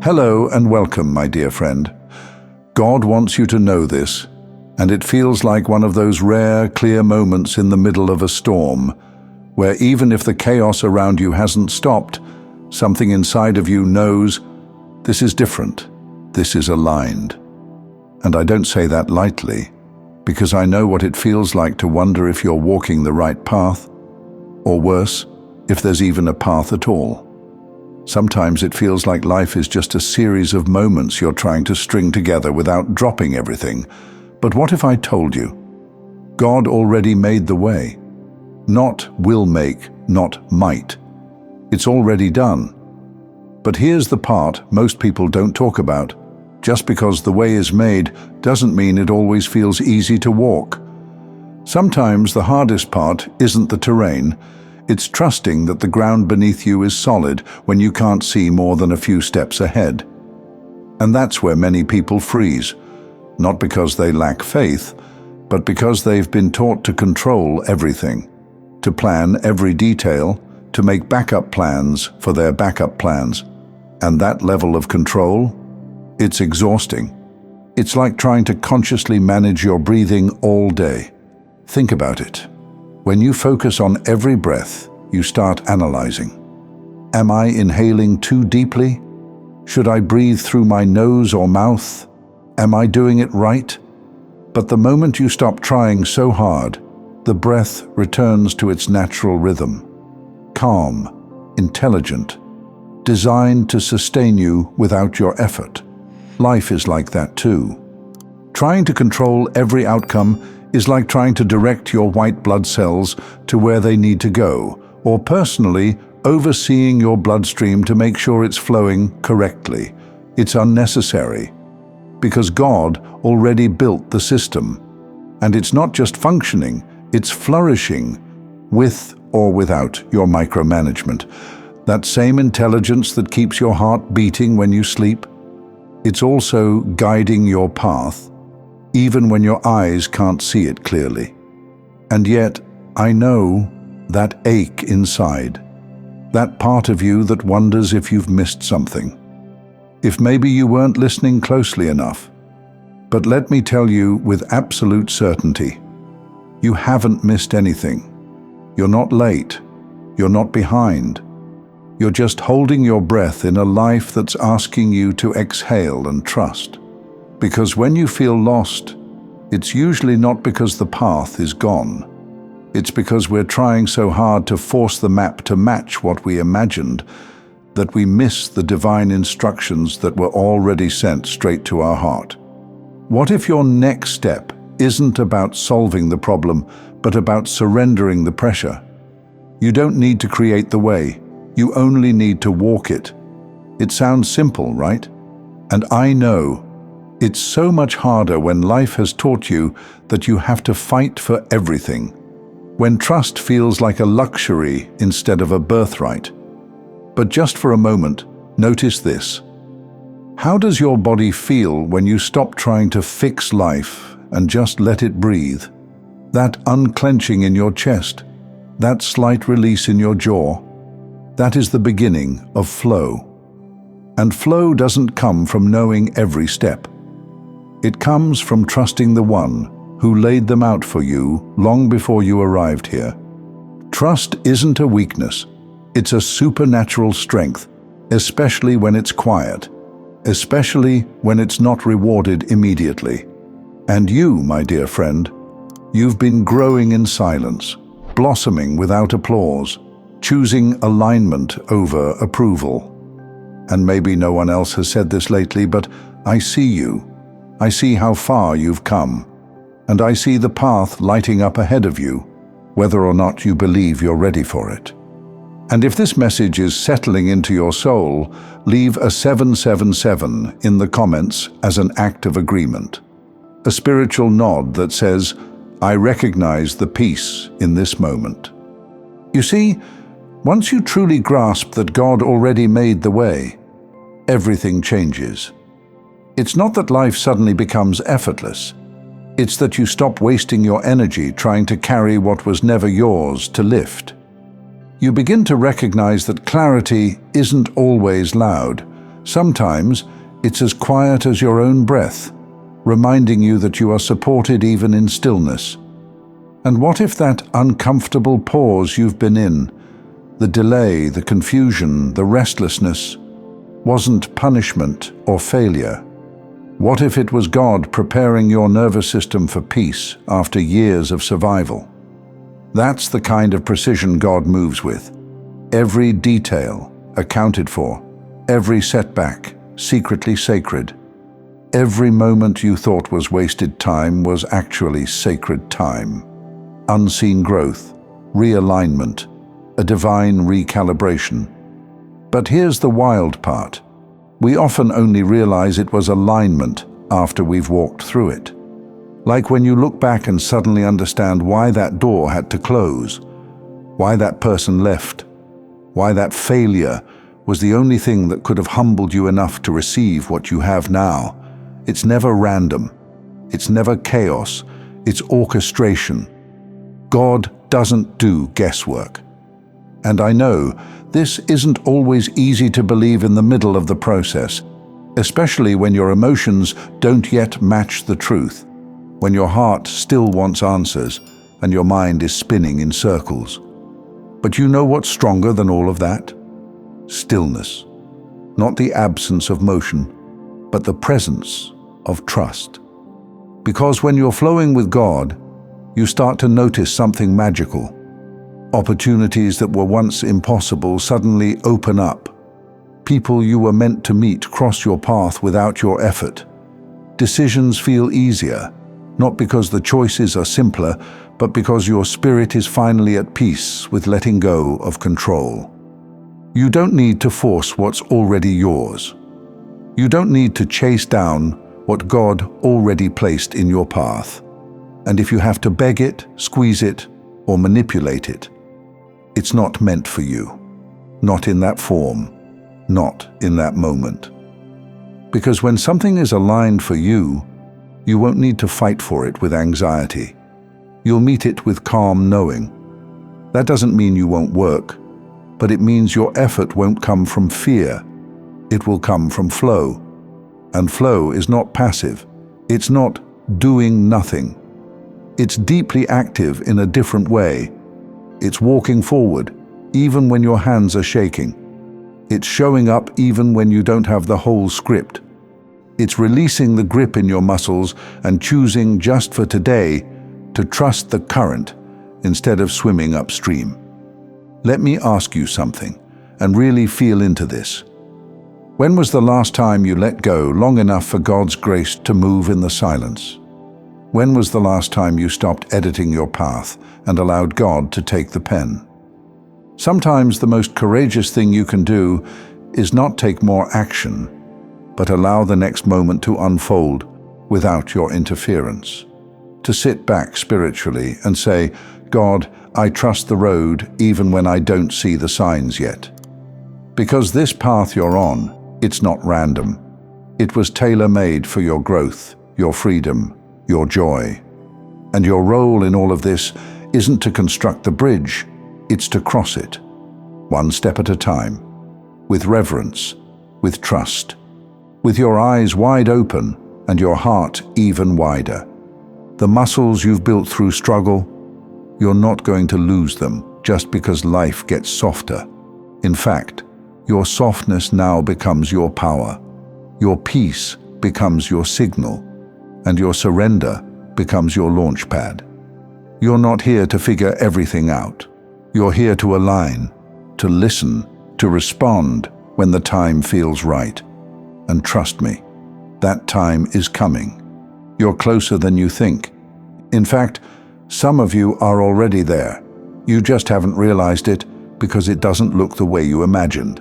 Hello and welcome, my dear friend. God wants you to know this, and it feels like one of those rare, clear moments in the middle of a storm, where even if the chaos around you hasn't stopped, something inside of you knows this is different, this is aligned. And I don't say that lightly, because I know what it feels like to wonder if you're walking the right path, or worse, if there's even a path at all. Sometimes it feels like life is just a series of moments you're trying to string together without dropping everything. But what if I told you? God already made the way. Not will make, not might. It's already done. But here's the part most people don't talk about. Just because the way is made doesn't mean it always feels easy to walk. Sometimes the hardest part isn't the terrain. It's trusting that the ground beneath you is solid when you can't see more than a few steps ahead. And that's where many people freeze, not because they lack faith, but because they've been taught to control everything, to plan every detail, to make backup plans for their backup plans. And that level of control, it's exhausting. It's like trying to consciously manage your breathing all day. Think about it. When you focus on every breath, you start analyzing. Am I inhaling too deeply? Should I breathe through my nose or mouth? Am I doing it right? But the moment you stop trying so hard, the breath returns to its natural rhythm. Calm, intelligent, designed to sustain you without your effort. Life is like that too. Trying to control every outcome is like trying to direct your white blood cells to where they need to go, or personally overseeing your bloodstream to make sure it's flowing correctly. It's unnecessary, because God already built the system. And it's not just functioning, it's flourishing, with or without your micromanagement. That same intelligence that keeps your heart beating when you sleep, it's also guiding your path, even when your eyes can't see it clearly. And yet, I know that ache inside, that part of you that wonders if you've missed something, if maybe you weren't listening closely enough. But let me tell you with absolute certainty, you haven't missed anything. You're not late. You're not behind. You're just holding your breath in a life that's asking you to exhale and trust. Because when you feel lost, it's usually not because the path is gone. It's because we're trying so hard to force the map to match what we imagined that we miss the divine instructions that were already sent straight to our heart. What if your next step isn't about solving the problem, but about surrendering the pressure? You don't need to create the way. You only need to walk it. It sounds simple, right? And I know it's so much harder when life has taught you that you have to fight for everything, when trust feels like a luxury instead of a birthright. But just for a moment, notice this. How does your body feel when you stop trying to fix life and just let it breathe? That unclenching in your chest, that slight release in your jaw, that is the beginning of flow. And flow doesn't come from knowing every step. It comes from trusting the one who laid them out for you long before you arrived here. Trust isn't a weakness. It's a supernatural strength, especially when it's quiet, especially when it's not rewarded immediately. And you, my dear friend, you've been growing in silence, blossoming without applause, choosing alignment over approval. And maybe no one else has said this lately, but I see you. I see how far you've come, and I see the path lighting up ahead of you, whether or not you believe you're ready for it. And if this message is settling into your soul, leave a 777 in the comments as an act of agreement. A spiritual nod that says, I recognize the peace in this moment. You see, once you truly grasp that God already made the way, everything changes. It's not that life suddenly becomes effortless. It's that you stop wasting your energy trying to carry what was never yours to lift. You begin to recognize that clarity isn't always loud, Sometimes it's as quiet as your own breath, reminding you that you are supported even in stillness. And what if that uncomfortable pause you've been in, the delay, the confusion, the restlessness, wasn't punishment or failure? What if it was God preparing your nervous system for peace after years of survival? That's the kind of precision God moves with. Every detail accounted for, every setback secretly sacred. Every moment you thought was wasted time was actually sacred time. Unseen growth, realignment, a divine recalibration. But here's the wild part. We often only realize it was alignment after we've walked through it. Like when you look back and suddenly understand why that door had to close, why that person left, why that failure was the only thing that could have humbled you enough to receive what you have now. It's never random. It's never chaos. It's orchestration. God doesn't do guesswork. And I know this isn't always easy to believe in the middle of the process, especially when your emotions don't yet match the truth, when your heart still wants answers and your mind is spinning in circles. But you know what's stronger than all of that? Stillness. Not the absence of motion, but the presence of trust. Because when you're flowing with God, you start to notice something magical. Opportunities that were once impossible suddenly open up. People you were meant to meet cross your path without your effort. Decisions feel easier, not because the choices are simpler, but because your spirit is finally at peace with letting go of control. You don't need to force what's already yours. You don't need to chase down what God already placed in your path. And if you have to beg it, squeeze it, or manipulate it, it's not meant for you. Not in that form, not in that moment. Because when something is aligned for you, you won't need to fight for it with anxiety. You'll meet it with calm knowing. That doesn't mean you won't work, but it means your effort won't come from fear. It will come from flow. And flow is not passive. It's not doing nothing. It's deeply active in a different way. It's walking forward, even when your hands are shaking. It's showing up even when you don't have the whole script. It's releasing the grip in your muscles and choosing just for today to trust the current instead of swimming upstream. Let me ask you something, and really feel into this. When was the last time you let go long enough for God's grace to move in the silence? When was the last time you stopped editing your path and allowed God to take the pen? Sometimes the most courageous thing you can do is not take more action, but allow the next moment to unfold without your interference. To sit back spiritually and say, God, I trust the road even when I don't see the signs yet. Because this path you're on, it's not random. It was tailor-made for your growth, your freedom, your joy. And your role in all of this isn't to construct the bridge, it's to cross it, one step at a time, with reverence, with trust, with your eyes wide open and your heart even wider. The muscles you've built through struggle, you're not going to lose them just because life gets softer. In fact, your softness now becomes your power. Your peace becomes your signal, and your surrender becomes your launch pad. You're not here to figure everything out. You're here to align, to listen, to respond when the time feels right. And trust me, that time is coming. You're closer than you think. In fact, some of you are already there. You just haven't realized it because it doesn't look the way you imagined.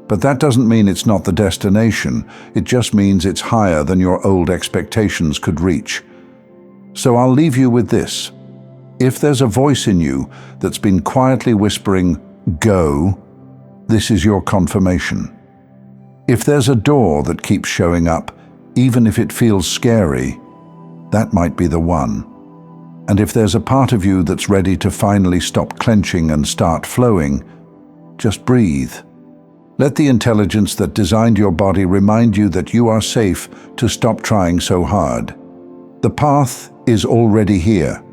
But that doesn't mean it's not the destination. It just means it's higher than your old expectations could reach. So I'll leave you with this. If there's a voice in you that's been quietly whispering, "Go," this is your confirmation. If there's a door that keeps showing up, even if it feels scary, that might be the one. And if there's a part of you that's ready to finally stop clenching and start flowing, just breathe. Let the intelligence that designed your body remind you that you are safe to stop trying so hard. The path is already here.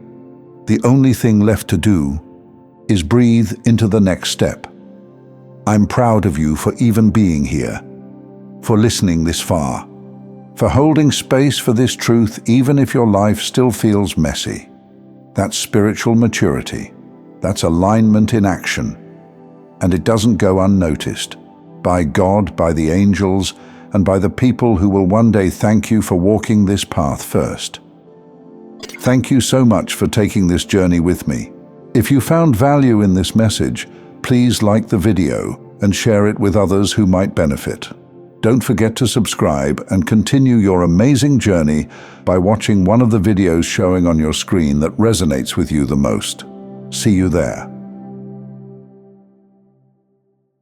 The only thing left to do is breathe into the next step. I'm proud of you for even being here, for listening this far, for holding space for this truth even if your life still feels messy. That's spiritual maturity. That's alignment in action. And it doesn't go unnoticed. By God, by the angels, and by the people who will one day thank you for walking this path first. Thank you so much for taking this journey with me. If you found value in this message, please like the video and share it with others who might benefit. Don't forget to subscribe and continue your amazing journey by watching one of the videos showing on your screen that resonates with you the most. See you there.